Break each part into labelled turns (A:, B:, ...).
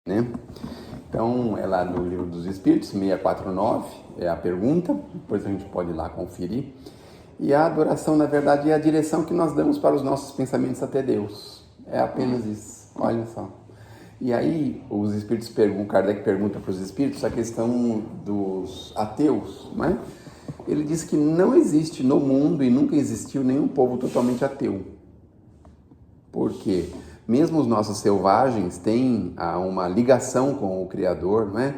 A: né? Então, é lá no Livro dos Espíritos, 649, é a pergunta, depois a gente pode ir lá conferir. E a adoração, na verdade, é a direção que nós damos para os nossos pensamentos até Deus. É apenas isso, olha só. E aí, os Espíritos Kardec pergunta para os Espíritos a questão dos ateus, né? Ele diz que não existe no mundo e nunca existiu nenhum povo totalmente ateu. Por quê? Mesmo os nossos selvagens têm uma ligação com o Criador, não é?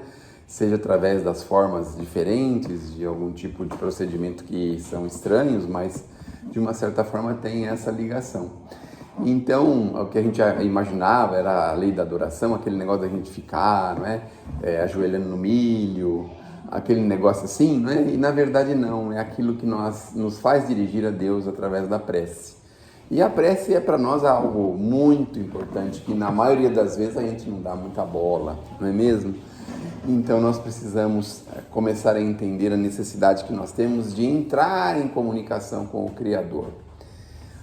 A: Seja através das formas diferentes, de algum tipo de procedimento que são estranhos, mas de uma certa forma tem essa ligação. Então, o que a gente imaginava era a lei da adoração, aquele negócio da gente ficar, não é? Ajoelhando no milho, aquele negócio assim, não é? E na verdade não, é aquilo que nos faz dirigir a Deus através da prece. E a prece é para nós algo muito importante, que na maioria das vezes a gente não dá muita bola, não é mesmo? Então nós precisamos começar a entender a necessidade que nós temos de entrar em comunicação com o Criador.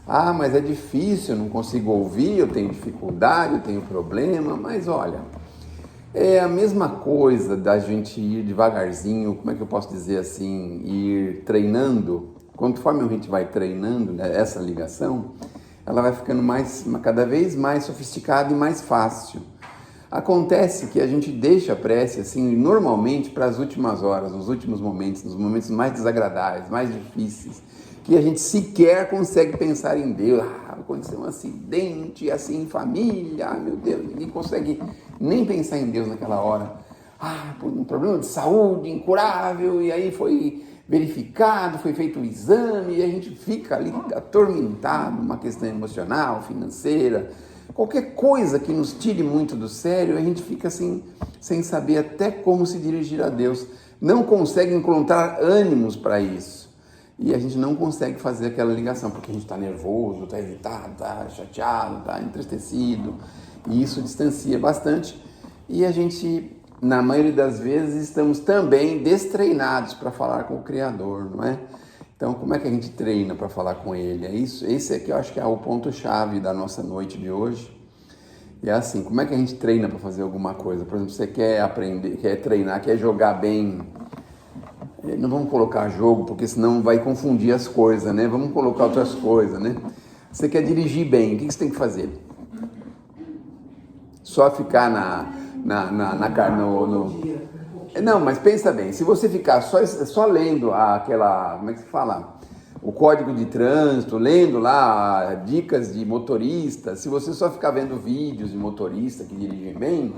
A: Ah, mas é difícil, eu não consigo ouvir, eu tenho dificuldade, eu tenho problema, mas olha, é a mesma coisa da gente ir devagarzinho, como é que eu posso dizer assim, ir treinando. Conforme a gente vai treinando, né, essa ligação, ela vai ficando cada vez mais sofisticada e mais fácil. Acontece que a gente deixa a prece assim, normalmente para as últimas horas, nos últimos momentos, nos momentos mais desagradáveis, mais difíceis, que a gente sequer consegue pensar em Deus. Aconteceu um acidente assim em família, meu Deus, ninguém consegue nem pensar em Deus naquela hora. Por um problema de saúde incurável, e aí foi verificado, foi feito o exame, e a gente fica ali atormentado, uma questão emocional, financeira, qualquer coisa que nos tire muito do sério, a gente fica assim, sem saber até como se dirigir a Deus, não consegue encontrar ânimos para isso, e a gente não consegue fazer aquela ligação, porque a gente está nervoso, está irritado, está chateado, está entristecido, e isso distancia bastante, e a gente, na maioria das vezes, estamos também destreinados para falar com o Criador, não é? Então, como é que a gente treina para falar com Ele? Esse aqui eu acho que é o ponto-chave da nossa noite de hoje. E é assim, como é que a gente treina para fazer alguma coisa? Por exemplo, você quer aprender, quer treinar, quer jogar bem. Não vamos colocar jogo, porque senão vai confundir as coisas, né? Vamos colocar outras coisas, né? Você quer dirigir bem, o que você tem que fazer? Só ficar Não, mas pensa bem, se você ficar só lendo aquela, como é que se fala? O código de trânsito, lendo lá dicas de motorista, se você só ficar vendo vídeos de motorista que dirigem bem,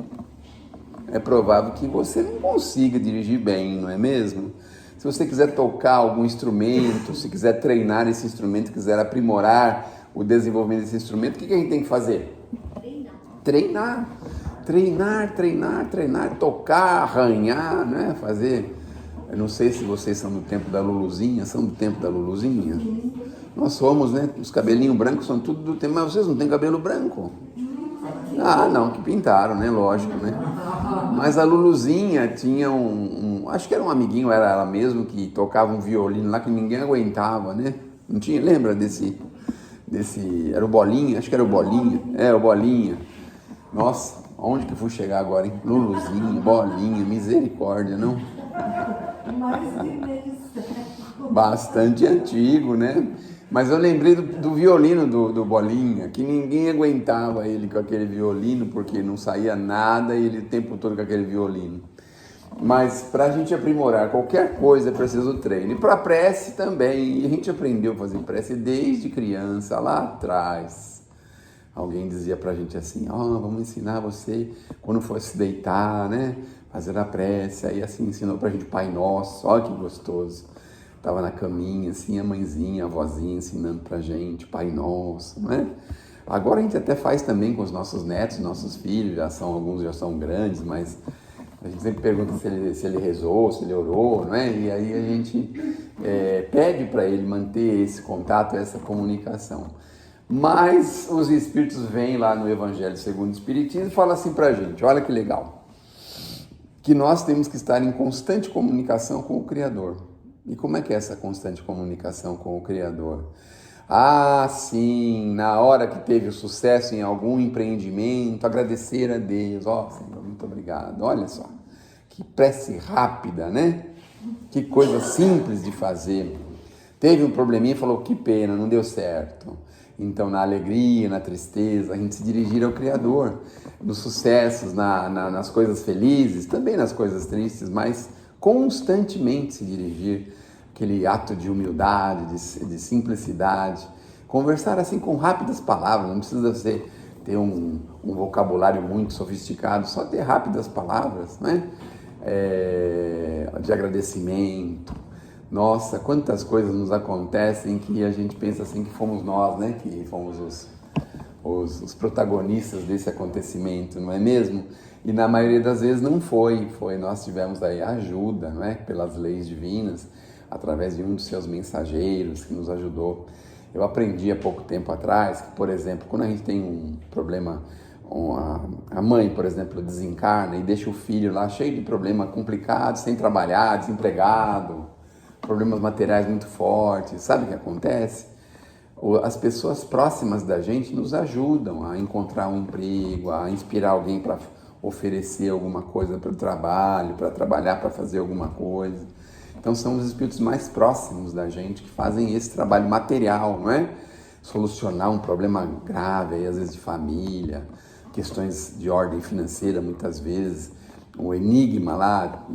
A: é provável que você não consiga dirigir bem, não é mesmo? Se você quiser tocar algum instrumento, se quiser treinar esse instrumento, quiser aprimorar o desenvolvimento desse instrumento, o que a gente tem que fazer? Treinar, tocar, arranhar, né? Fazer. Eu não sei se vocês são do tempo da Luluzinha, são do tempo da Luluzinha? Nós somos, né? Os cabelinhos brancos são tudo do tempo, mas vocês não têm cabelo branco? Não, que pintaram, né? Lógico, né? Mas a Luluzinha tinha acho que era um amiguinho, era ela mesmo, que tocava um violino lá que ninguém aguentava, né? Não tinha, lembra desse, era o Bolinha, acho que era o Bolinha, o Bolinha. Nossa, onde que eu fui chegar agora, hein? Luluzinha, Bolinha, misericórdia, não? Bastante antigo, né? Mas eu lembrei do violino do Bolinha, que ninguém aguentava ele com aquele violino, porque não saía nada e ele o tempo todo com aquele violino. Mas para a gente aprimorar qualquer coisa é preciso treino. E para prece também. E a gente aprendeu a fazer prece desde criança, lá atrás. Alguém dizia pra gente assim, vamos ensinar você quando for se deitar, né? Fazer a prece. Aí assim ensinou pra gente o Pai Nosso, olha que gostoso. Tava na caminha, assim, a mãezinha, a avózinha ensinando pra gente, Pai Nosso, né? Agora a gente até faz também com os nossos netos, nossos filhos, alguns já são grandes, mas a gente sempre pergunta se ele rezou, se ele orou, não é? E aí a gente pede para ele manter esse contato, essa comunicação. Mas os Espíritos vêm lá no Evangelho segundo o Espiritismo e falam assim pra gente, olha que legal, que nós temos que estar em constante comunicação com o Criador. E como é que é essa constante comunicação com o Criador? Ah, sim, na hora que teve o sucesso em algum empreendimento, agradecer a Deus. Ó, Senhor, muito obrigado. Olha só, que prece rápida, né? Que coisa simples de fazer. Teve um probleminha e falou, que pena, não deu certo. Então, na alegria, na tristeza, a gente se dirigir ao Criador. Nos sucessos, nas coisas felizes, também nas coisas tristes, mas constantemente se dirigir. Aquele ato de humildade, de simplicidade. Conversar assim com rápidas palavras, não precisa ter um vocabulário muito sofisticado, só ter rápidas palavras, né? De agradecimento. Nossa, quantas coisas nos acontecem que a gente pensa assim que fomos nós, né? Que fomos os protagonistas desse acontecimento, não é mesmo? E na maioria das vezes não foi, nós tivemos aí ajuda, não é? Pelas leis divinas, através de um dos seus mensageiros que nos ajudou. Eu aprendi há pouco tempo atrás que, por exemplo, quando a gente tem um problema, a mãe, por exemplo, desencarna e deixa o filho lá cheio de problema complicado, sem trabalhar, desempregado, problemas materiais muito fortes, sabe o que acontece? As pessoas próximas da gente nos ajudam a encontrar um emprego, a inspirar alguém para oferecer alguma coisa para o trabalho, para trabalhar, para fazer alguma coisa. Então são os espíritos mais próximos da gente que fazem esse trabalho material, não é? Solucionar um problema grave, aí, às vezes de família, questões de ordem financeira muitas vezes, um enigma lá,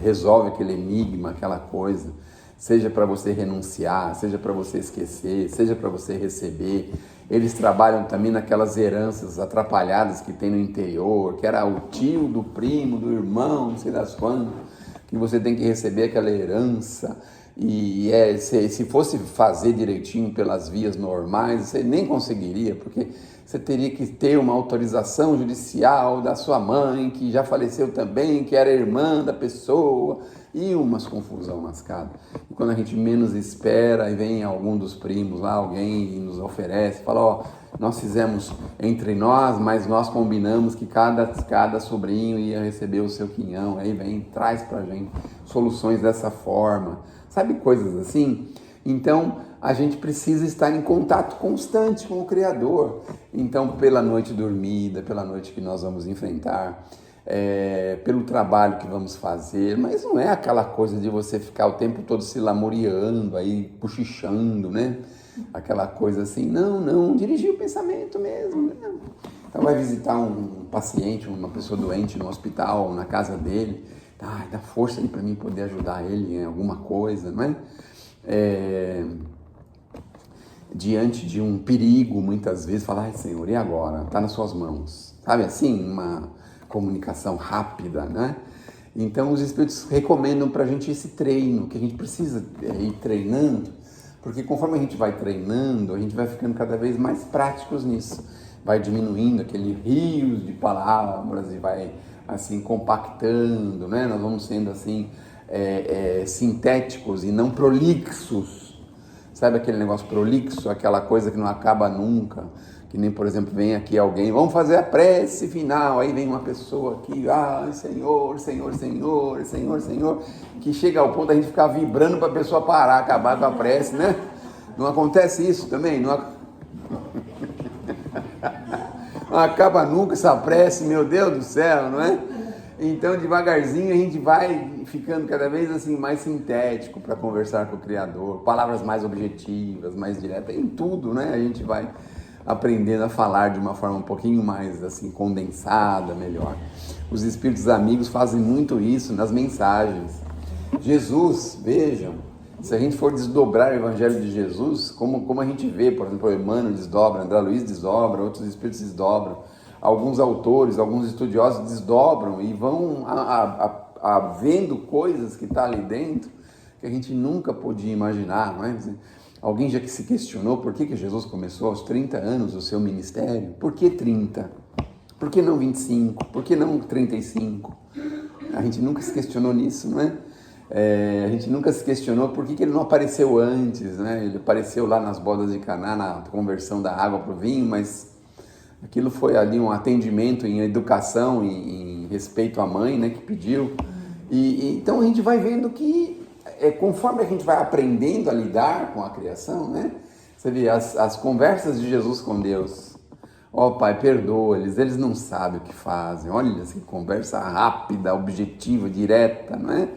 A: resolve aquele enigma, aquela coisa, seja para você renunciar, seja para você esquecer, seja para você receber. Eles trabalham também naquelas heranças atrapalhadas que tem no interior, que era o tio do primo, do irmão, não sei das quantas, que você tem que receber aquela herança. E se fosse fazer direitinho pelas vias normais, você nem conseguiria, porque você teria que ter uma autorização judicial da sua mãe, que já faleceu também, que era irmã da pessoa, e umas confusão lascada. E quando a gente menos espera, e vem algum dos primos lá, alguém e nos oferece, fala, ó, nós fizemos entre nós, mas nós combinamos que cada sobrinho ia receber o seu quinhão, aí vem, traz pra gente soluções dessa forma, sabe, coisas assim? Então, a gente precisa estar em contato constante com o Criador. Então, pela noite dormida, pela noite que nós vamos enfrentar, pelo trabalho que vamos fazer, mas não é aquela coisa de você ficar o tempo todo se lamuriando, aí cochichando, né? Aquela coisa assim, não, dirigir o pensamento mesmo, né? Então vai visitar um paciente, uma pessoa doente no hospital, na casa dele, dá força aí para mim poder ajudar ele em alguma coisa, não é? Diante de um perigo, muitas vezes, falar, ai Senhor, e agora? Está nas suas mãos. Sabe assim, uma comunicação rápida, né? Então os espíritos recomendam para a gente esse treino, que a gente precisa ir treinando, porque conforme a gente vai treinando, a gente vai ficando cada vez mais práticos nisso. Vai diminuindo aquele rios de palavras e vai assim compactando, né? Nós vamos sendo assim sintéticos e não prolixos. Sabe aquele negócio prolixo, aquela coisa que não acaba nunca? Que nem, por exemplo, vem aqui alguém, vamos fazer a prece final, aí vem uma pessoa aqui, Senhor, Senhor, Senhor, Senhor, Senhor, que chega ao ponto da gente ficar vibrando para a pessoa parar, acabar com a prece, né? Não acontece isso também? Não acaba nunca essa prece, meu Deus do céu, não é? Então, devagarzinho, a gente vai ficando cada vez assim mais sintético para conversar com o Criador, palavras mais objetivas, mais diretas, em tudo, né? A gente vai aprendendo a falar de uma forma um pouquinho mais assim condensada, melhor. Os espíritos amigos fazem muito isso nas mensagens. Jesus, vejam, se a gente for desdobrar o Evangelho de Jesus, como a gente vê, por exemplo, o Emmanuel desdobra, André Luiz desdobra, outros espíritos desdobram, alguns autores, alguns estudiosos desdobram e vão vendo coisas que estão ali dentro que a gente nunca podia imaginar, não é? Alguém já que se questionou por que Jesus começou aos 30 anos o seu ministério? Por que 30? Por que não 25? Por que não 35? A gente nunca se questionou nisso, não é? A gente nunca se questionou por que ele não apareceu antes, né? Ele apareceu lá nas bodas de Caná, na conversão da água para o vinho, mas aquilo foi ali um atendimento em educação, em respeito à mãe, né, que pediu. Então a gente vai vendo que conforme a gente vai aprendendo a lidar com a criação, né? Você vê as conversas de Jesus com Deus. Ó Pai, perdoa-lhes, eles não sabem o que fazem. Olha, assim, conversa rápida, objetiva, direta, não é?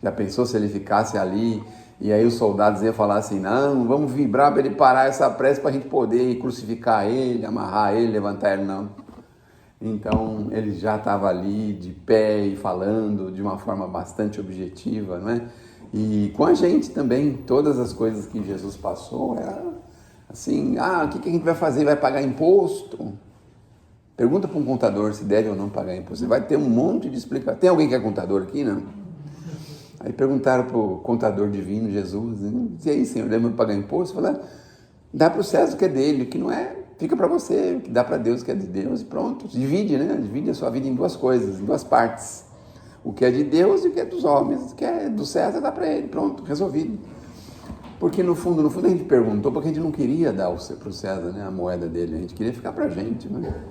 A: Já pensou se ele ficasse ali e aí os soldados iam falar assim, não, vamos vibrar para ele parar essa pressa para a gente poder crucificar ele, amarrar ele, levantar ele, não. Então ele já estava ali de pé e falando de uma forma bastante objetiva, não é? E com a gente também, todas as coisas que Jesus passou, era assim, o que a gente vai fazer? Vai pagar imposto? Pergunta para um contador se deve ou não pagar imposto. Você vai ter um monte de explicação. Tem alguém que é contador aqui, não? Aí perguntaram para o contador divino, Jesus, e aí, Senhor, deve pagar imposto? Falaram, dá para o César o que é dele, o que não é, fica para você, o que dá para Deus, o que é de Deus, e pronto. Divide, né? Divide a sua vida em duas coisas, em duas partes. O que é de Deus e o que é dos homens, o que é do César dá para ele, pronto, resolvido. Porque no fundo a gente perguntou, porque a gente não queria dar para o César, né, a moeda dele, a gente queria ficar para a gente, né?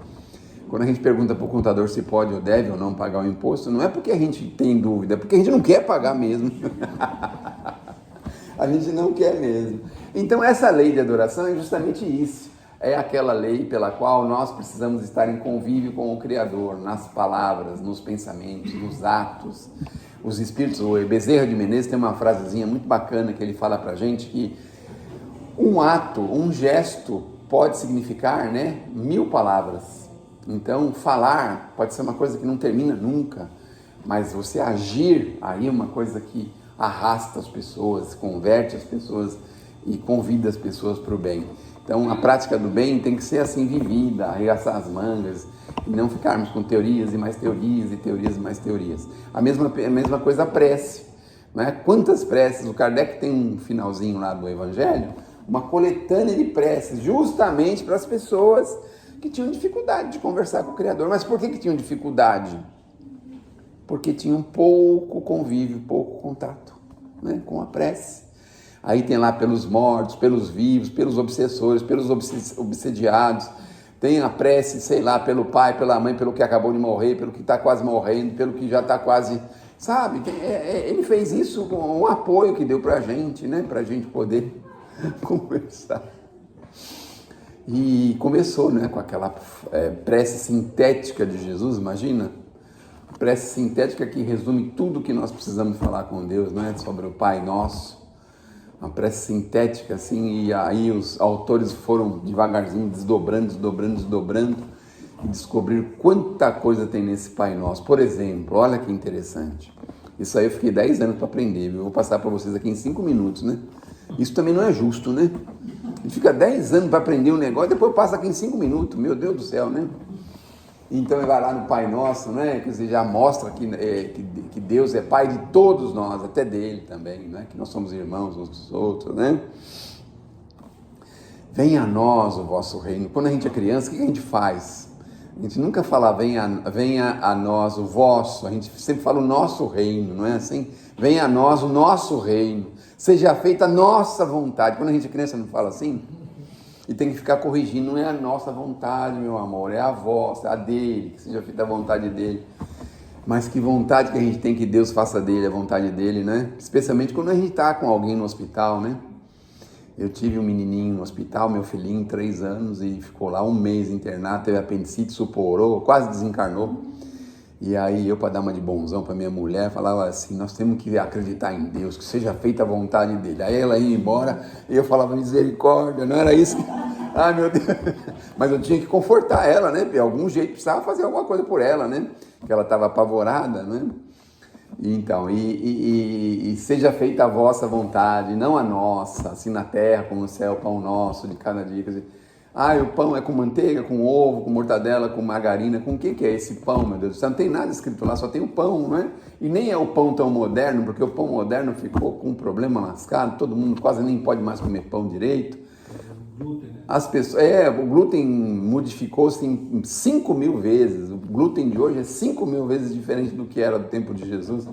A: Quando a gente pergunta para o contador se pode ou deve ou não pagar o imposto, não é porque a gente tem dúvida, é porque a gente não quer pagar mesmo. A gente não quer mesmo. Então essa lei de adoração é justamente isso. É aquela lei pela qual nós precisamos estar em convívio com o Criador, nas palavras, nos pensamentos, nos atos. Os espíritos, o Bezerra de Menezes tem uma frasezinha muito bacana que ele fala pra gente que um ato, um gesto pode significar, né, 1000 palavras. Então, falar pode ser uma coisa que não termina nunca, mas você agir aí é uma coisa que arrasta as pessoas, converte as pessoas e convida as pessoas para o bem. Então, a prática do bem tem que ser assim vivida, arregaçar as mangas e não ficarmos com teorias e mais teorias e teorias e mais teorias. A mesma coisa a prece, né? Quantas preces? O Kardec tem um finalzinho lá do Evangelho, uma coletânea de preces, justamente para as pessoas que tinham dificuldade de conversar com o Criador. Mas por que tinham dificuldade? Porque tinham pouco convívio, pouco contato, né, com a prece. Aí tem lá pelos mortos, pelos vivos, pelos obsessores, pelos obsediados. Tem a prece, sei lá, pelo pai, pela mãe, pelo que acabou de morrer, pelo que está quase morrendo, pelo que já está quase... Sabe? Ele fez isso com um apoio que deu para a gente, né, para a gente poder conversar. E começou, né, com aquela prece sintética de Jesus, imagina? Prece sintética que resume tudo que nós precisamos falar com Deus, né, sobre o Pai Nosso. Uma prece sintética, assim, e aí os autores foram devagarzinho desdobrando, e descobriram quanta coisa tem nesse Pai Nosso. Por exemplo, olha que interessante. Isso aí eu fiquei 10 anos para aprender, viu? Eu vou passar para vocês aqui em 5 minutos, né? Isso também não é justo, né? A gente fica 10 anos para aprender um negócio, depois passa aqui em 5 minutos, meu Deus do céu, né? Então ele vai lá no Pai Nosso, né? Que você já mostra que Deus é Pai de todos nós, até dele também, né? Que nós somos irmãos uns dos outros, né? Venha a nós o vosso reino. Quando a gente é criança, o que a gente faz? A gente nunca fala venha a nós o vosso, a gente sempre fala o nosso reino, não é assim? Venha a nós o nosso reino, seja feita a nossa vontade. Quando a gente é criança não fala assim? E tem que ficar corrigindo, não é a nossa vontade, meu amor, é a vossa, a dele, que seja feita a vontade dele. Mas que vontade que a gente tem que Deus faça dele, a vontade dele, né? Especialmente quando a gente está com alguém no hospital, né? Eu tive um menininho no hospital, meu filhinho, 3 anos, e ficou lá 1 mês internado, teve apendicite, suporou, quase desencarnou. E aí eu, para dar uma de bonzão para minha mulher, falava assim, nós temos que acreditar em Deus, que seja feita a vontade dele. Aí ela ia embora, e eu falava, misericórdia, não era isso? Ai, meu Deus. Mas eu tinha que confortar ela, né? De algum jeito, precisava fazer alguma coisa por ela, né? Que ela estava apavorada, né? Então, e seja feita a vossa vontade, não a nossa, assim na terra como no céu, o pão nosso de cada dia. Quer dizer, o pão é com manteiga, com ovo, com mortadela, com margarina, com o que é esse pão, meu Deus do céu? Não tem nada escrito lá, só tem o pão, não é? E nem é o pão tão moderno, porque o pão moderno ficou com um problema lascado, todo mundo quase nem pode mais comer pão direito. As pessoas, o glúten modificou-se em 5.000 vezes, o glúten de hoje é 5.000 vezes diferente do que era do tempo de Jesus.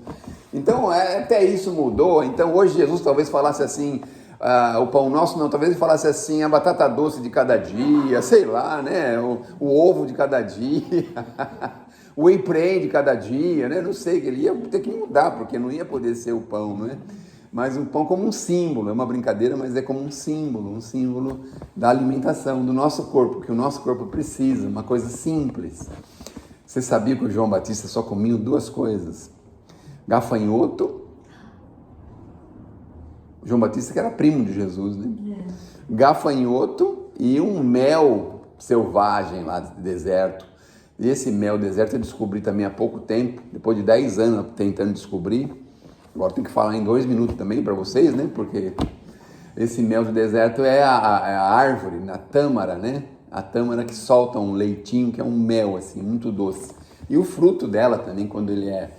A: Então, até isso mudou. Então, hoje Jesus talvez falasse assim, o pão nosso não, talvez ele falasse assim, a batata doce de cada dia, sei lá, né, o ovo de cada dia, o whey protein de cada dia, né, não sei, que ele ia ter que mudar, porque não ia poder ser o pão, não é? Mas o pão como um símbolo, é uma brincadeira, mas é como um símbolo da alimentação do nosso corpo, que o nosso corpo precisa, uma coisa simples. Você sabia que o João Batista só comia duas coisas? Gafanhoto, o João Batista que era primo de Jesus, né? Gafanhoto e um mel selvagem lá do deserto. E esse mel deserto eu descobri também há pouco tempo, depois de 10 anos tentando descobrir. Agora tem que falar em 2 minutos também para vocês, né? Porque esse mel do deserto é a árvore, a tâmara, né? A tâmara que solta um leitinho, que é um mel, assim, muito doce. E o fruto dela também, quando ele é,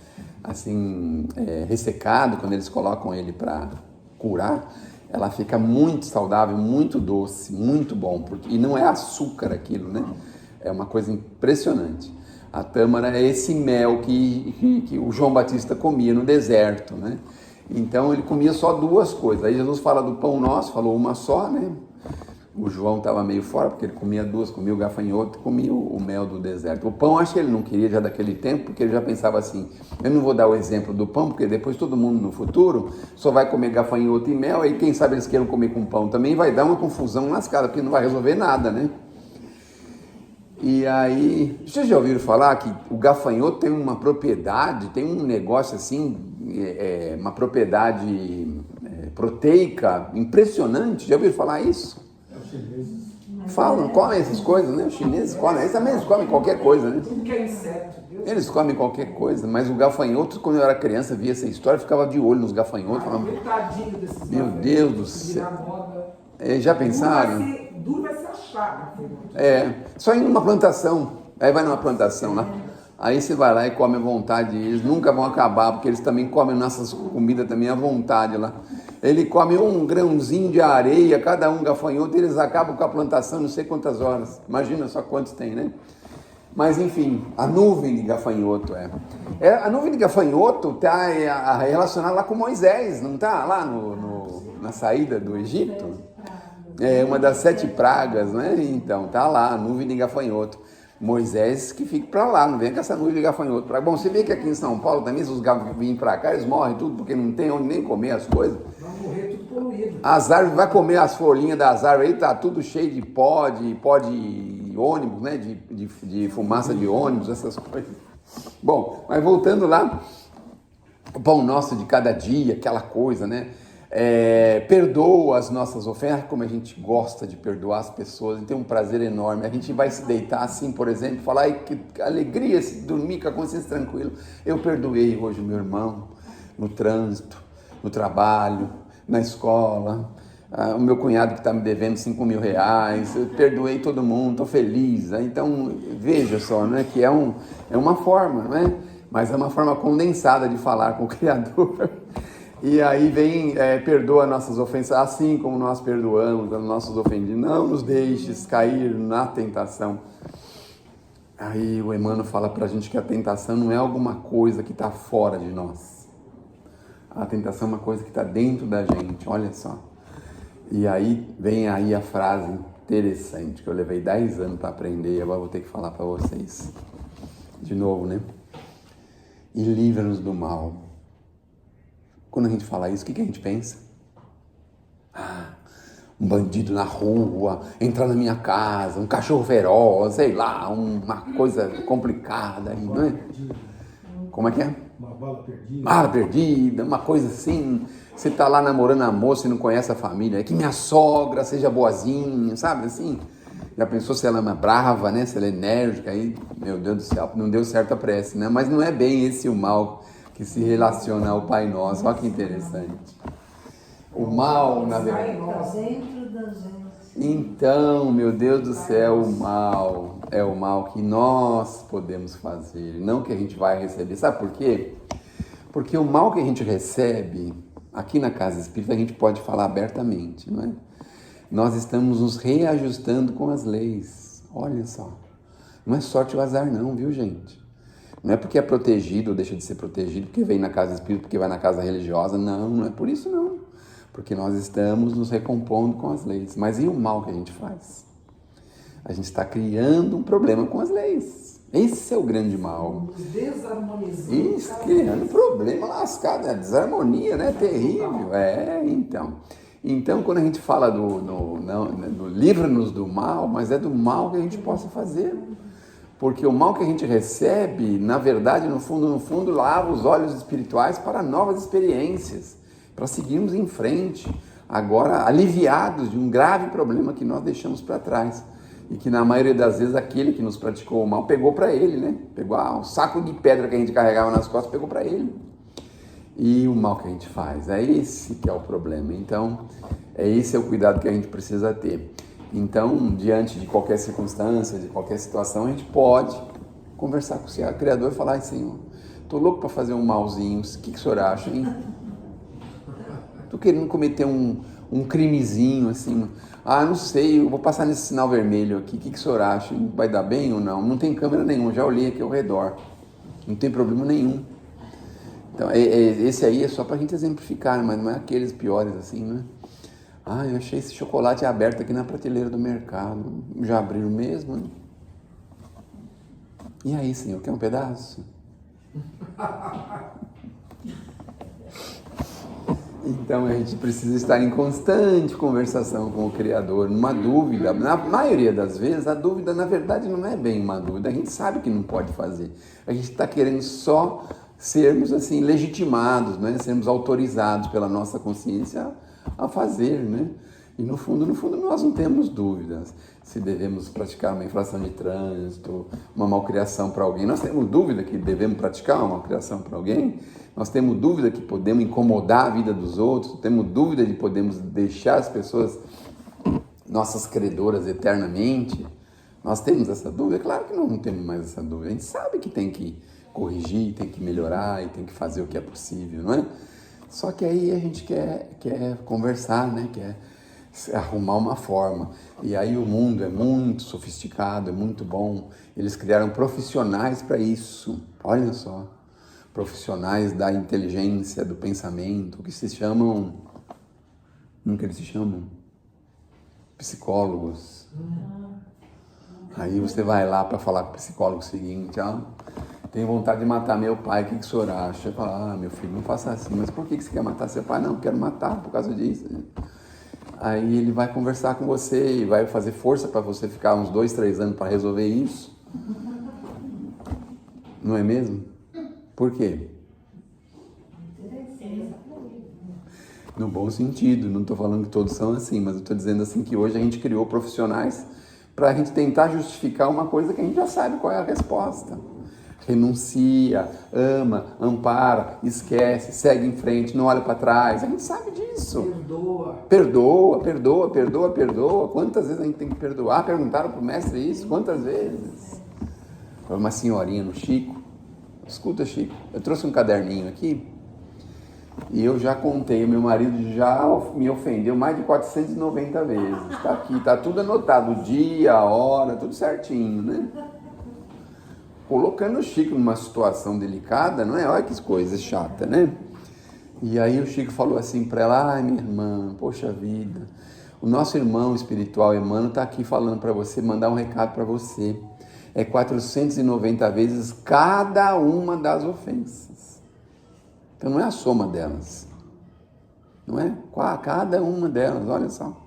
A: assim, ressecado, quando eles colocam ele para curar, ela fica muito saudável, muito doce, muito bom. E não é açúcar aquilo, né? É uma coisa impressionante. A tâmara é esse mel que o João Batista comia no deserto, né? Então ele comia só duas coisas. Aí Jesus fala do pão nosso, falou uma só, né? O João estava meio fora, porque ele comia duas, comia o gafanhoto e comia o mel do deserto. O pão acho que ele não queria já daquele tempo, porque ele já pensava assim, eu não vou dar o exemplo do pão, porque depois todo mundo no futuro só vai comer gafanhoto e mel, aí quem sabe eles queiram comer com pão também, vai dar uma confusão lascada, porque não vai resolver nada, né? E aí, vocês já ouviram falar que o gafanhoto tem uma propriedade, tem um negócio assim, uma propriedade proteica impressionante? Já ouviram falar isso?
B: Os chineses.
A: Falam, comem essas coisas, né? Os chineses comem, eles também comem qualquer coisa, né?
B: Tudo que é inseto.
A: Eles comem qualquer coisa, mas o gafanhoto, quando eu era criança, via essa história, ficava de olho nos gafanhotos, falava,
B: Tadinho desses
A: meu
B: gafanhotos,
A: Deus do
B: que
A: céu.
B: virar moda.
A: Já pensaram?
B: Duro vai ser achar, gafanhoto.
A: Só ir numa plantação, aí vai numa plantação lá, aí você vai lá e come à vontade, eles nunca vão acabar, porque eles também comem nossas comidas também à vontade lá. Ele come um grãozinho de areia, cada um gafanhoto, eles acabam com a plantação não sei quantas horas, imagina só quantos tem, né? Mas enfim, a nuvem de gafanhoto a nuvem de gafanhoto está relacionada lá com Moisés, não está? Lá na saída do Egito? É uma das 7 pragas, né? Então, tá lá, a nuvem de gafanhoto. Moisés que fica para lá, não vem com essa nuvem de gafanhoto. Bom, você vê que aqui em São Paulo também, se os gafanhotos virem para cá, eles morrem tudo, porque não tem onde nem comer as coisas.
B: Vai morrer tudo poluído.
A: As árvores, vai comer as folhinhas das árvores aí, tá tudo cheio de pó de ônibus, né? De fumaça de ônibus, essas coisas. Bom, mas voltando lá, o pão nosso de cada dia, aquela coisa, né? Perdoa as nossas ofensas, como a gente gosta de perdoar as pessoas, a gente tem um prazer enorme. A gente vai se deitar assim, por exemplo, falar, ai, que alegria se dormir com a consciência tranquila. Eu perdoei hoje o meu irmão no trânsito, no trabalho, na escola, o meu cunhado que está me devendo R$5.000, eu perdoei todo mundo, estou feliz. Então, veja só, né, que é uma forma, não é? Mas é uma forma condensada de falar com o Criador. E aí vem, perdoa nossas ofensas, assim como nós perdoamos aos nossos ofendidos. Não nos deixes cair na tentação. Aí o Emmanuel fala pra gente que a tentação não é alguma coisa que está fora de nós. A tentação é uma coisa que está dentro da gente, olha só. E aí vem aí a frase interessante, que eu levei 10 anos para aprender, e agora vou ter que falar para vocês. De novo, né? E livra-nos do mal. Quando a gente fala isso, o que a gente pensa? Um bandido na rua, entrar na minha casa, um cachorro feroz, sei lá, uma coisa complicada, não é? Como é que é?
B: Uma bala perdida.
A: Bala perdida, uma coisa assim. Você tá lá namorando a moça e não conhece a família, é que minha sogra seja boazinha, sabe assim? Já pensou se ela é brava, né? Se ela é enérgica, aí, meu Deus do céu, não deu certo a prece, né? Mas não é bem esse o mal que se relaciona ao Pai Nosso. Olha que interessante. O mal, na verdade.
C: Dentro da gente.
A: Então, meu Deus do céu, o mal é o mal que nós podemos fazer, não que a gente vai receber. Sabe por quê? Porque o mal que a gente recebe, aqui na Casa Espírita, a gente pode falar abertamente, não é? Nós estamos nos reajustando com as leis. Olha só. Não é sorte ou azar não, viu, gente? Não é porque é protegido ou deixa de ser protegido, porque vem na Casa Espírita, porque vai na casa religiosa. Não, não é por isso não. Porque nós estamos nos recompondo com as leis. Mas e o mal que a gente faz? A gente está criando um problema com as leis. Esse é o grande mal.
B: Desarmonizando.
A: Isso, criando problema lascado, a desarmonia, né? Terrível. Então, quando a gente fala do livra-nos do mal, mas é do mal que a gente possa fazer. Porque o mal que a gente recebe, na verdade, no fundo, lava os olhos espirituais para novas experiências, para seguirmos em frente, agora aliviados de um grave problema que nós deixamos para trás. E que na maioria das vezes aquele que nos praticou o mal pegou para ele, né? Pegou um saco de pedra que a gente carregava nas costas, pegou para ele. E o mal que a gente faz, é esse que é o problema. Então, esse é o cuidado que a gente precisa ter. Então, diante de qualquer circunstância, de qualquer situação, a gente pode conversar com o Criador e falar: ai, Senhor, tô louco para fazer um malzinho, o que o senhor acha, hein? Tô querendo cometer um crimezinho, assim, não sei, eu vou passar nesse sinal vermelho aqui, o que o senhor acha? Vai dar bem ou não? Não tem câmera nenhuma, já olhei aqui ao redor, não tem problema nenhum. Então, esse aí é só pra gente exemplificar, mas não é aqueles piores assim, né? Eu achei esse chocolate aberto aqui na prateleira do mercado, já abriram mesmo, né? E aí, senhor, quer um pedaço? Então a gente precisa estar em constante conversação com o Criador, numa dúvida. Na maioria das vezes, a dúvida na verdade não é bem uma dúvida, a gente sabe que não pode fazer. A gente está querendo só sermos assim legitimados, né? Sermos autorizados pela nossa consciência a fazer, né? E no fundo, nós não temos dúvidas se devemos praticar uma infração de trânsito, uma malcriação para alguém. Nós temos dúvida que devemos praticar uma malcriação para alguém? Nós temos dúvida que podemos incomodar a vida dos outros? Temos dúvida de podemos deixar as pessoas nossas credoras eternamente? Nós temos essa dúvida? Claro que não temos mais essa dúvida. A gente sabe que tem que corrigir, tem que melhorar e tem que fazer o que é possível, não é? Só que aí a gente quer conversar, né? Quer arrumar uma forma. E aí o mundo é muito sofisticado, é muito bom. Eles criaram profissionais para isso. Olha só. Profissionais da inteligência, do pensamento, que se chamam... Como que eles se chamam? Psicólogos. Aí você vai lá para falar com o psicólogo o seguinte: tenho vontade de matar meu pai, o que o senhor acha? Fala: meu filho, não faça assim. Mas por que você quer matar seu pai? Não, quero matar por causa disso. Aí ele vai conversar com você e vai fazer força para você ficar uns 2, 3 anos para resolver isso. Não é mesmo? Por quê? No bom sentido, não estou falando que todos são assim, mas eu estou dizendo assim que hoje a gente criou profissionais para a gente tentar justificar uma coisa que a gente já sabe qual é a resposta. Renuncia, ama, ampara, esquece, segue em frente, não olha para trás. A gente sabe disso. Perdoa. Quantas vezes a gente tem que perdoar? Perguntaram para o mestre isso? Quantas vezes? Foi uma senhorinha no Chico. Escuta, Chico, eu trouxe um caderninho aqui e eu já contei, meu marido já me ofendeu mais de 490 vezes. Está aqui, está tudo anotado, o dia, a hora, tudo certinho, né? Colocando o Chico numa situação delicada, não é? Olha que coisa chata, né? E aí o Chico falou assim para ela: ai, minha irmã, poxa vida, o nosso irmão espiritual, Emmanuel, está aqui falando para você, mandar um recado para você. É 490 vezes cada uma das ofensas. Então não é a soma delas. Não é? Cada uma delas, olha só.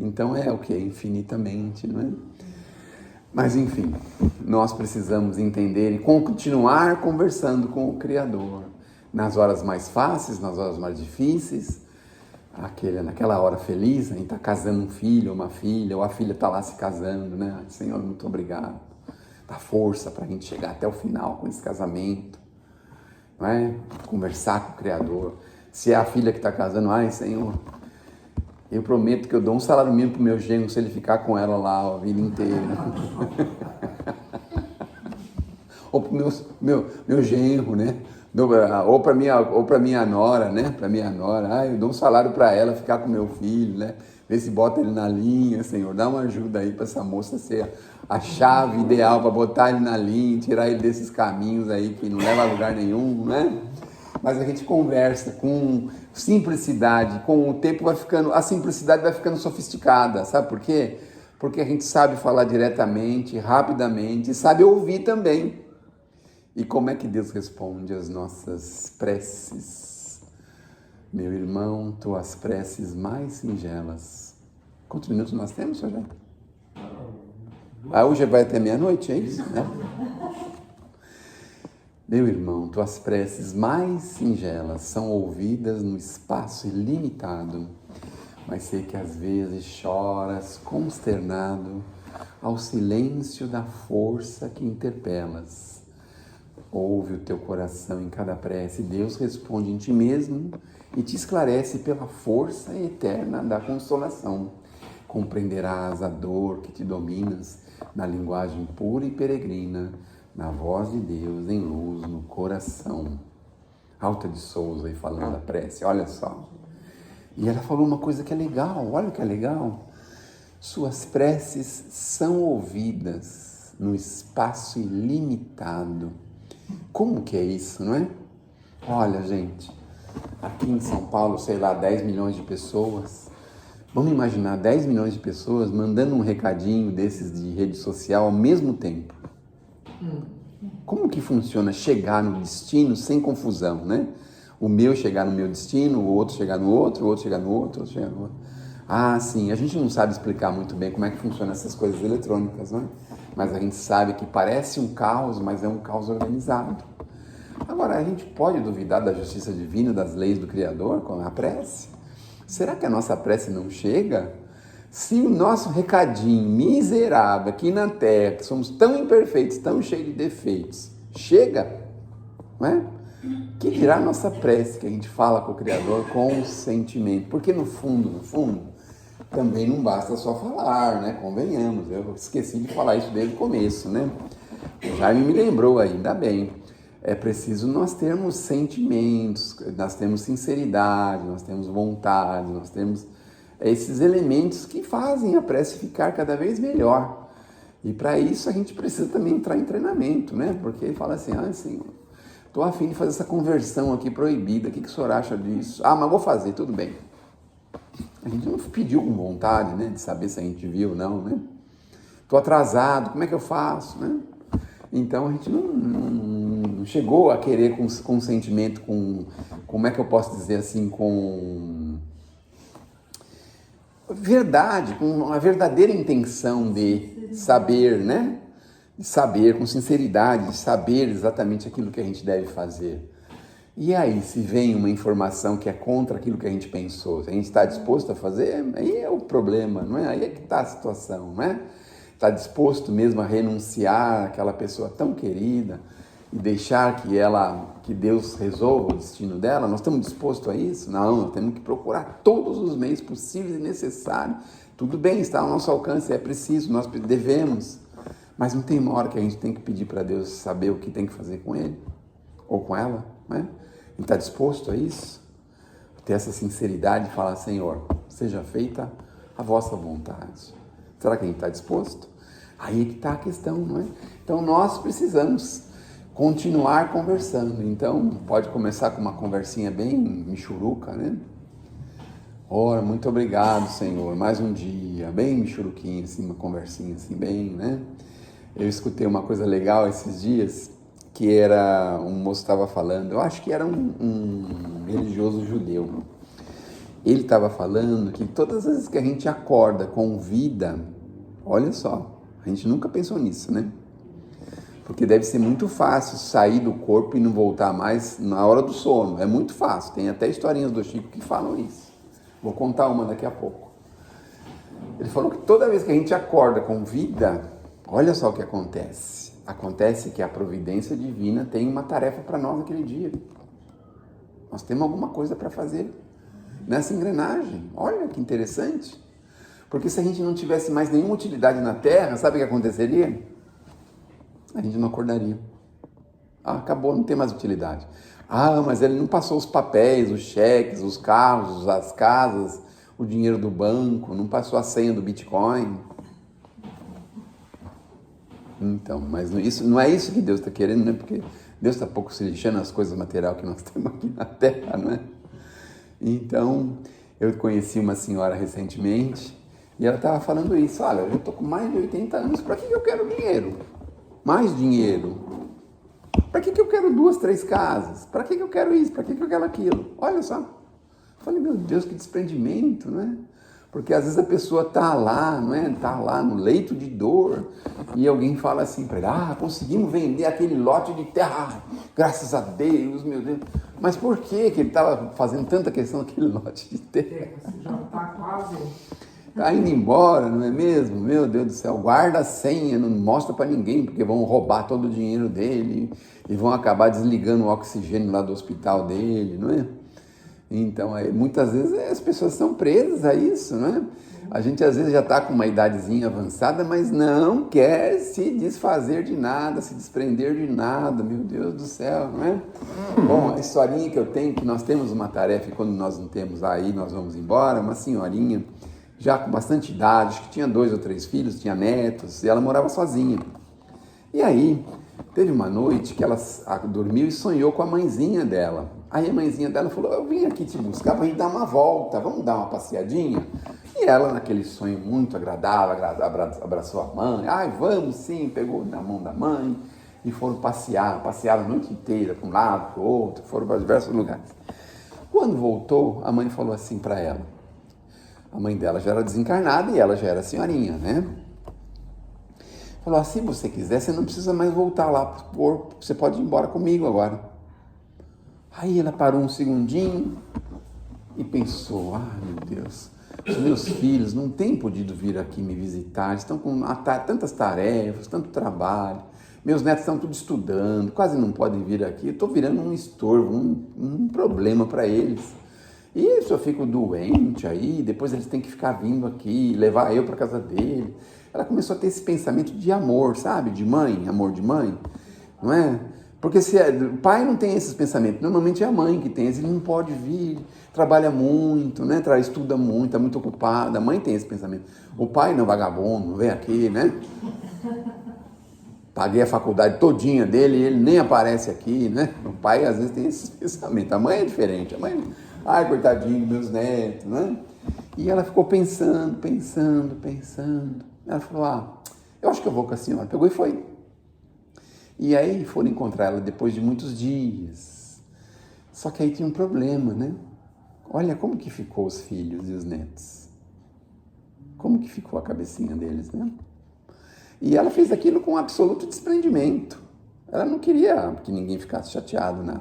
A: Então é o que? Infinitamente, não é? Mas enfim, nós precisamos entender e continuar conversando com o Criador. Nas horas mais fáceis, nas horas mais difíceis, naquela hora feliz, a gente está casando um filho ou uma filha, ou a filha está lá se casando, né? Senhor, muito obrigado. Dá força para a gente chegar até o final com esse casamento, não é? Conversar com o Criador. Se é a filha que está casando, ai, Senhor, eu prometo que eu dou um salário mínimo para o meu genro se ele ficar com ela lá a vida inteira. Ou para o meu genro, né? Ou para minha nora, né? Para minha nora, eu dou um salário para ela ficar com meu filho, né? Vê se bota ele na linha, Senhor, dá uma ajuda aí para essa moça ser a chave ideal para botar ele na linha, tirar ele desses caminhos aí que não leva a lugar nenhum, né? Mas a gente conversa com simplicidade, com o tempo a simplicidade vai ficando sofisticada, sabe por quê? porque a gente sabe falar diretamente, rapidamente, e sabe ouvir também. E como é que Deus responde às nossas preces? Meu irmão, tuas preces mais singelas. Quantos minutos nós temos, Sr. Jair? Hoje vai até meia-noite, é isso? Né? Meu irmão, tuas preces mais singelas são ouvidas no espaço ilimitado, mas sei que às vezes choras consternado ao silêncio da força que interpelas. Ouve o teu coração em cada prece, Deus responde em ti mesmo e te esclarece pela força eterna da consolação. Compreenderás a dor que te dominas na linguagem pura e peregrina, na voz de Deus em luz no coração. Alta de Souza aí falando da prece, olha só. E ela falou uma coisa que é legal, olha que é legal. Suas preces são ouvidas no espaço ilimitado. Como que é isso, não é? Olha, gente, aqui em São Paulo, sei lá, 10 milhões de pessoas. Vamos imaginar 10 milhões de pessoas mandando um recadinho desses de rede social ao mesmo tempo. Como que funciona chegar no destino sem confusão, né? O meu chegar no meu destino, o outro chegar no outro, o outro chegar no outro, o outro chegar no outro. Ah, sim, a gente não sabe explicar muito bem como é que funcionam essas coisas eletrônicas, não é? Mas a gente sabe que parece um caos, mas é um caos organizado. Agora, a gente pode duvidar da justiça divina, das leis do Criador com a prece? Será que a nossa prece não chega? Se o nosso recadinho miserável aqui na Terra, que somos tão imperfeitos, tão cheios de defeitos, chega, não é? Que dirá a nossa prece, que a gente fala com o Criador com sentimento? Porque no fundo, também não basta só falar, né? Convenhamos, eu esqueci de falar isso desde o começo, né? O Jaime me lembrou, ainda bem. É preciso nós termos sentimentos, nós temos sinceridade, nós temos vontade, nós temos esses elementos que fazem a prece ficar cada vez melhor. E para isso a gente precisa também entrar em treinamento, né? Porque ele fala assim, Senhor, estou a fim de fazer essa conversão aqui proibida, o que o senhor acha disso? Mas vou fazer, tudo bem. A gente não pediu com vontade, né, de saber se a gente viu ou não, né? Estou atrasado, como é que eu faço, né? Então a gente não chegou a querer com sentimento, como é que eu posso dizer assim, com verdade, com a verdadeira intenção de saber, né? De saber com sinceridade, de saber exatamente aquilo que a gente deve fazer. E aí, se vem uma informação que é contra aquilo que a gente pensou, se a gente está disposto a fazer, aí é o problema, não é? Aí é que está a situação, não é? Está disposto mesmo a renunciar àquela pessoa tão querida e deixar que Deus resolva o destino dela? Nós estamos dispostos a isso? Não, nós temos que procurar todos os meios possíveis e necessários. Tudo bem, está ao nosso alcance, é preciso, nós devemos. Mas não tem uma hora que a gente tem que pedir para Deus saber o que tem que fazer com ele? Ou com ela, não é? Ele está disposto a isso? Ter essa sinceridade de falar, Senhor, seja feita a vossa vontade. Será que a gente está disposto? Aí é que está a questão, não é? Então nós precisamos continuar conversando. Então pode começar com uma conversinha bem michuruca, né? Ora, muito obrigado, Senhor, mais um dia, bem michuruquinho, assim, uma conversinha assim, bem, né? Eu escutei uma coisa legal esses dias, que era, um moço estava falando, eu acho que era um religioso judeu. Ele estava falando que todas as vezes que a gente acorda com vida, olha só, a gente nunca pensou nisso, né? Porque deve ser muito fácil sair do corpo e não voltar mais na hora do sono, é muito fácil, tem até historinhas do Chico que falam isso. Vou contar uma daqui a pouco. Ele falou que toda vez que a gente acorda com vida, olha só o que acontece. Acontece que a providência divina tem uma tarefa para nós naquele dia. Nós temos alguma coisa para fazer nessa engrenagem. Olha que interessante. Porque se a gente não tivesse mais nenhuma utilidade na Terra, sabe o que aconteceria? A gente não acordaria. Acabou, não tem mais utilidade. Mas ele não passou os papéis, os cheques, os carros, as casas, o dinheiro do banco, não passou a senha do Bitcoin. Então, mas isso, não é isso que Deus está querendo, né? Porque Deus está pouco se lixando as coisas materiais que nós temos aqui na Terra, não é? Então, eu conheci uma senhora recentemente, E ela estava falando isso, olha, eu estou com mais de 80 anos, para que eu quero dinheiro? Mais dinheiro? Para que eu quero 2, 3 casas? Para que eu quero isso? Para que eu quero aquilo? Olha só. Eu falei, meu Deus, que desprendimento, não é? Porque às vezes a pessoa está lá, não é? Está lá no leito de dor e alguém fala assim para ele, conseguimos vender aquele lote de terra, graças a Deus, meu Deus. Mas por que ele estava fazendo tanta questão daquele lote de terra?
B: Você já está quase...
A: Está indo embora, não é mesmo? Meu Deus do céu, guarda a senha, não mostra para ninguém, porque vão roubar todo o dinheiro dele e vão acabar desligando o oxigênio lá do hospital dele, não é? Então, muitas vezes as pessoas são presas a isso, não é? A gente às vezes já está com uma idadezinha avançada, mas não quer se desfazer de nada, se desprender de nada, meu Deus do céu, não é? Bom, a historinha que eu tenho, que nós temos uma tarefa e quando nós não temos aí, nós vamos embora, uma senhorinha, já com bastante idade, acho que tinha 2 ou 3 filhos, tinha netos, e ela morava sozinha. E aí, teve uma noite que ela dormiu e sonhou com a mãezinha dela. Aí a mãezinha dela falou, eu vim aqui te buscar para a gente dar uma volta, vamos dar uma passeadinha? E ela, naquele sonho muito agradável, abraçou a mãe, vamos sim, pegou na mão da mãe e foram passearam a noite inteira, para um lado, para o outro, foram para diversos lugares. Quando voltou, a mãe falou assim para ela, a mãe dela já era desencarnada e ela já era senhorinha, né? Falou, se você quiser, você não precisa mais voltar lá para o corpo, você pode ir embora comigo agora. Aí ela parou um segundinho e pensou, meu Deus, os meus filhos não têm podido vir aqui me visitar, estão com tantas tarefas, tanto trabalho, meus netos estão tudo estudando, quase não podem vir aqui, eu estou virando um estorvo, um problema para eles. E se eu fico doente aí, depois eles têm que ficar vindo aqui, levar eu para casa dele. Ela começou a ter esse pensamento de amor, sabe? De mãe, amor de mãe, não é? Porque o pai não tem esses pensamentos, normalmente é a mãe que tem, ele não pode vir, trabalha muito, né? Estuda muito, está muito ocupada, a mãe tem esse pensamento. O pai não, vagabundo, não vem aqui, né? Paguei a faculdade todinha dele e ele nem aparece aqui, né? O pai às vezes tem esse pensamento, a mãe é diferente, a mãe... coitadinho dos meus netos, né? E ela ficou pensando. Ela falou, eu acho que eu vou com a senhora. Pegou e foi. E aí foram encontrar ela depois de muitos dias. Só que aí tinha um problema, né? Olha como que ficou os filhos e os netos. Como que ficou a cabecinha deles, né? E ela fez aquilo com absoluto desprendimento. Ela não queria que ninguém ficasse chateado, né?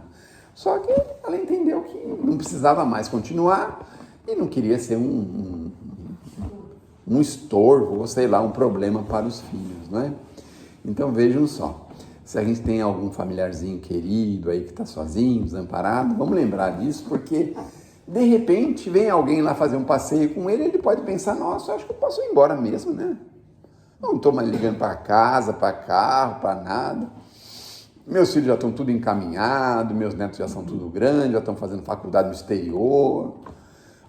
A: Só que ela entendeu que não precisava mais continuar e não queria ser um estorvo, ou sei lá, um problema para os filhos, não é? Então vejam só, se a gente tem algum familiarzinho querido aí que está sozinho, desamparado, vamos lembrar disso, porque de repente vem alguém lá fazer um passeio com ele pode pensar, nossa, acho que eu posso ir embora mesmo, né? Não estou mais ligando para casa, para carro, para nada. Meus filhos já estão tudo encaminhados, meus netos já são tudo grandes, já estão fazendo faculdade no exterior.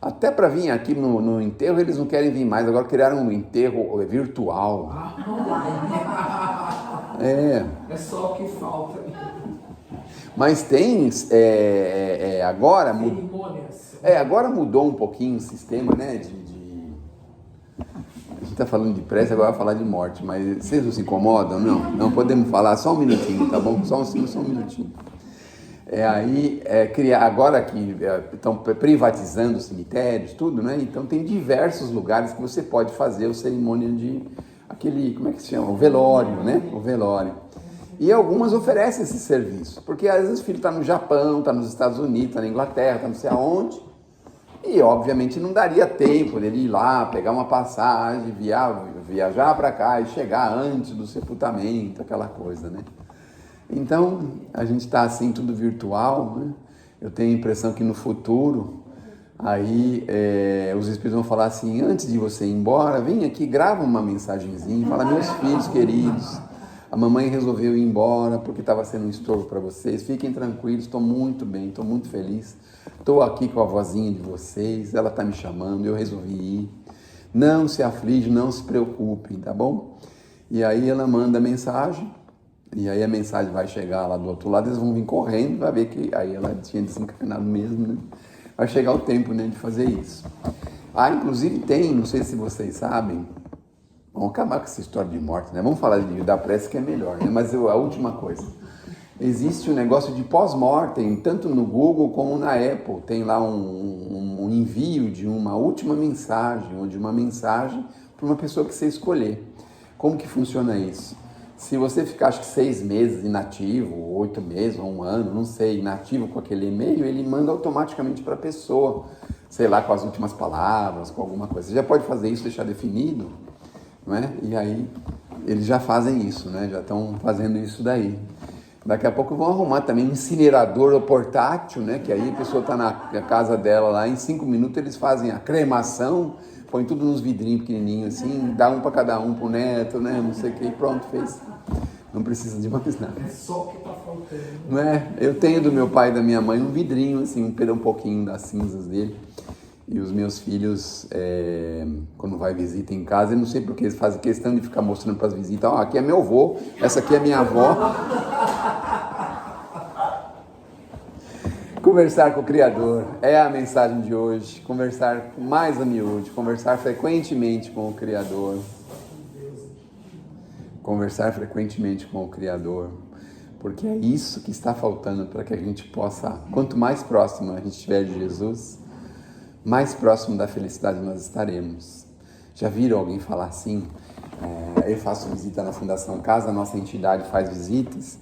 A: Até para vir aqui no enterro eles não querem vir mais, agora criaram um enterro virtual.
B: É só o que falta.
A: Mas tem, agora...
B: Cerimônias.
A: Agora mudou um pouquinho o sistema, né, A gente está falando de prece, agora vai falar de morte, mas vocês não se incomodam? Não podemos falar, só um minutinho, tá bom? Só um minutinho. Agora que estão privatizando os cemitérios, tudo, né? Então tem diversos lugares que você pode fazer a cerimônia como é que se chama? O velório, né? O velório. E algumas oferecem esse serviço, porque às vezes o filho está no Japão, está nos Estados Unidos, está na Inglaterra, está não sei aonde, e obviamente não daria tempo dele ir lá, pegar uma passagem, viajar para cá e chegar antes do sepultamento, aquela coisa, né? Então, a gente está assim, tudo virtual, né? Eu tenho a impressão que no futuro, aí os espíritos vão falar assim, antes de você ir embora, vem aqui, grava uma mensagenzinha, fala, meus filhos queridos, a mamãe resolveu ir embora porque estava sendo um estorvo para vocês, fiquem tranquilos, estou muito bem, estou muito feliz, estou aqui com a vozinha de vocês, ela está me chamando, eu resolvi ir, não se aflige, não se preocupem, tá bom? E aí ela manda a mensagem, e aí a mensagem vai chegar lá do outro lado, eles vão vir correndo, vai ver que aí ela tinha desencarnado mesmo, né? Vai chegar o tempo, né, de fazer isso. Inclusive tem, não sei se vocês sabem, vamos acabar com essa história de morte, né? Vamos falar da prece que é melhor, né? Mas a última coisa, existe um negócio de pós-mortem, tanto no Google como na Apple, tem lá um envio de uma última mensagem, ou de uma mensagem para uma pessoa que você escolher. Como que funciona isso? Se você ficar, acho que 6 meses inativo, 8 meses, ou 1 ano, não sei, inativo com aquele e-mail, ele manda automaticamente para a pessoa, sei lá, com as últimas palavras, com alguma coisa. Você já pode fazer isso, deixar definido, não é? E aí, eles já fazem isso, né? Já estão fazendo isso daí. Daqui a pouco vão arrumar também um incinerador portátil, né? Que aí a pessoa está na casa dela lá, em 5 minutos eles fazem a cremação, põe tudo nos vidrinhos pequenininhos assim, dá um para cada um, pro neto, né? Não sei o que, e pronto, fez. Não precisa de mais nada.
B: É só o que tá faltando.
A: Não é? Eu tenho do meu pai e da minha mãe um vidrinho, assim, um pouquinho das cinzas dele. E os meus filhos, quando vai visita em casa, eu não sei porque eles fazem questão de ficar mostrando para as visitas, aqui é meu avô, essa aqui é minha avó. Conversar com o Criador é a mensagem de hoje. Conversar mais a miúde, conversar frequentemente com o Criador. Conversar frequentemente com o Criador. Porque é isso que está faltando para que a gente possa, quanto mais próximo a gente estiver de Jesus, mais próximo da felicidade nós estaremos. Já viram alguém falar assim? Eu faço visita na Fundação Casa, a nossa entidade faz visitas,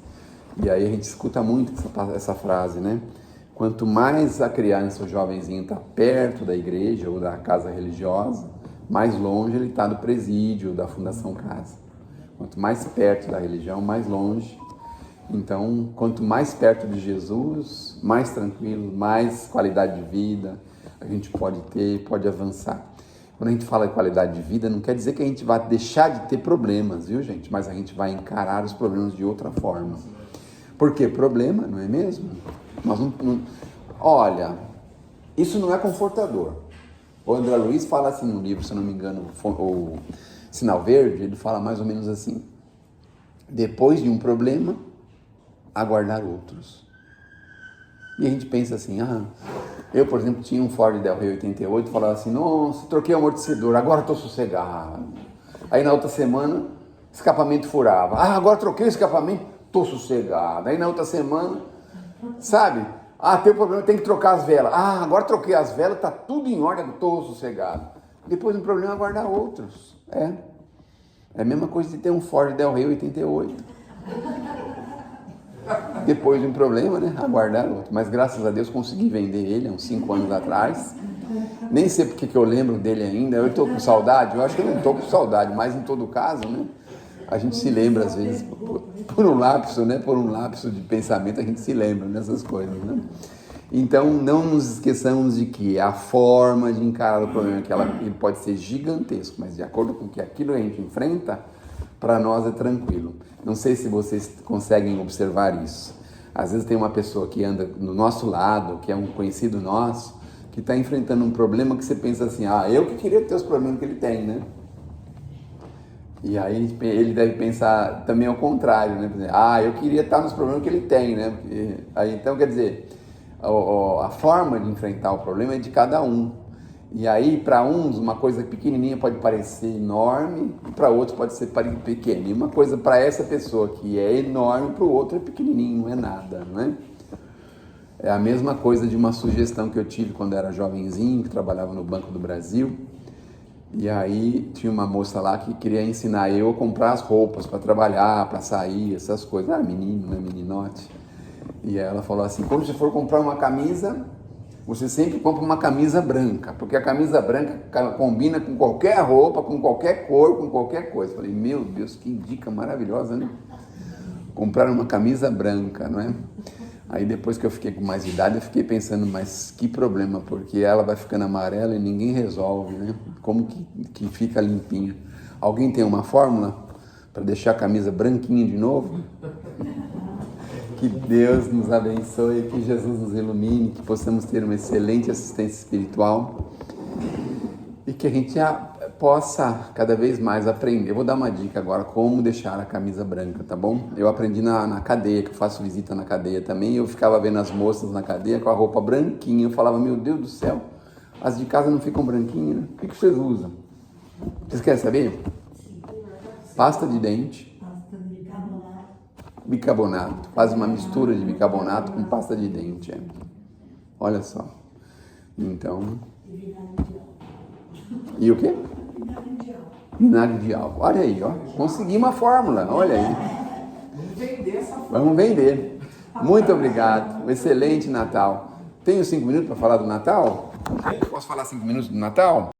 A: e aí a gente escuta muito essa frase, né? Quanto mais a criança, o jovenzinho está perto da igreja ou da casa religiosa, mais longe ele está do presídio, da Fundação Casa. Quanto mais perto da religião, mais longe. Então, quanto mais perto de Jesus, mais tranquilo, mais qualidade de vida a gente pode ter, pode avançar. Quando a gente fala de qualidade de vida, não quer dizer que a gente vai deixar de ter problemas, viu, gente? Mas a gente vai encarar os problemas de outra forma. Porque problema, não é mesmo? Nós olha, isso não é confortador. O André Luiz fala assim no livro, se eu não me engano, o Sinal Verde, ele fala mais ou menos assim: depois de um problema, aguardar outros. E a gente pensa assim, eu, por exemplo, tinha um Ford Del Rey 88, falava assim, nossa, troquei o amortecedor, agora estou sossegado. Aí na outra semana, escapamento furava. Agora troquei o escapamento, estou sossegado. Aí na outra semana, sabe? Tem um problema, tem que trocar as velas. Agora troquei as velas, está tudo em ordem, estou sossegado. Depois do problema, aguardar outros. É a mesma coisa de ter um Ford Del Rey 88. Depois de um problema, né? Aguardar outro. Mas graças a Deus consegui vender ele há uns 5 anos atrás. Nem sei porque que eu lembro dele ainda. Eu estou com saudade? Eu acho que eu não estou com saudade, mas em todo caso, né? A gente se lembra às vezes, por um lapso, né? Por um lapso de pensamento, a gente se lembra dessas coisas, né? Então, não nos esqueçamos de que a forma de encarar o problema, ele pode ser gigantesco, mas de acordo com que aquilo a gente enfrenta, para nós é tranquilo. Não sei se vocês conseguem observar isso. Às vezes tem uma pessoa que anda do nosso lado, que é um conhecido nosso, que está enfrentando um problema que você pensa assim, eu que queria ter os problemas que ele tem, né? E aí ele deve pensar também ao contrário, né? Eu queria estar nos problemas que ele tem, né? Aí, então, quer dizer, a forma de enfrentar o problema é de cada um. E aí, para uns, uma coisa pequenininha pode parecer enorme, e para outros pode ser pequena. E uma coisa para essa pessoa que é enorme, para o outro é pequenininho, não é nada, não é? É a mesma coisa de uma sugestão que eu tive quando era jovenzinho, que trabalhava no Banco do Brasil. E aí tinha uma moça lá que queria ensinar eu a comprar as roupas para trabalhar, para sair, essas coisas. Menino, né? Meninote. E ela falou assim, quando você for comprar uma camisa, você sempre compra uma camisa branca, porque a camisa branca combina com qualquer roupa, com qualquer cor, com qualquer coisa. Falei, meu Deus, que dica maravilhosa, né? Comprar uma camisa branca, não é? Aí depois que eu fiquei com mais idade, eu fiquei pensando, mas que problema, porque ela vai ficando amarela e ninguém resolve, né? Como que fica limpinha? Alguém tem uma fórmula para deixar a camisa branquinha de novo? Que Deus nos abençoe, que Jesus nos ilumine, que possamos ter uma excelente assistência espiritual e que a gente possa cada vez mais aprender. Eu vou dar uma dica agora, como deixar a camisa branca, tá bom? Eu aprendi na cadeia, que eu faço visita na cadeia também, eu ficava vendo as moças na cadeia com a roupa branquinha, eu falava, meu Deus do céu, As de casa não ficam branquinhas, né? O que vocês usam? Vocês querem saber? Pasta de dente,
C: Pasta de bicarbonato.
A: bicarbonato. Faz uma mistura de bicarbonato com pasta de dente. É. Olha só. Então.
C: E vinagre de álcool.
A: E o quê?
C: Vinagre de álcool.
A: Vinagre de álcool. Olha aí, ó. Consegui uma fórmula. Olha aí.
B: Vamos vender essa foto.
A: Vamos vender. Muito obrigado. Um excelente Natal. Tenho 5 minutos para falar do Natal? Posso falar 5 minutos do Natal?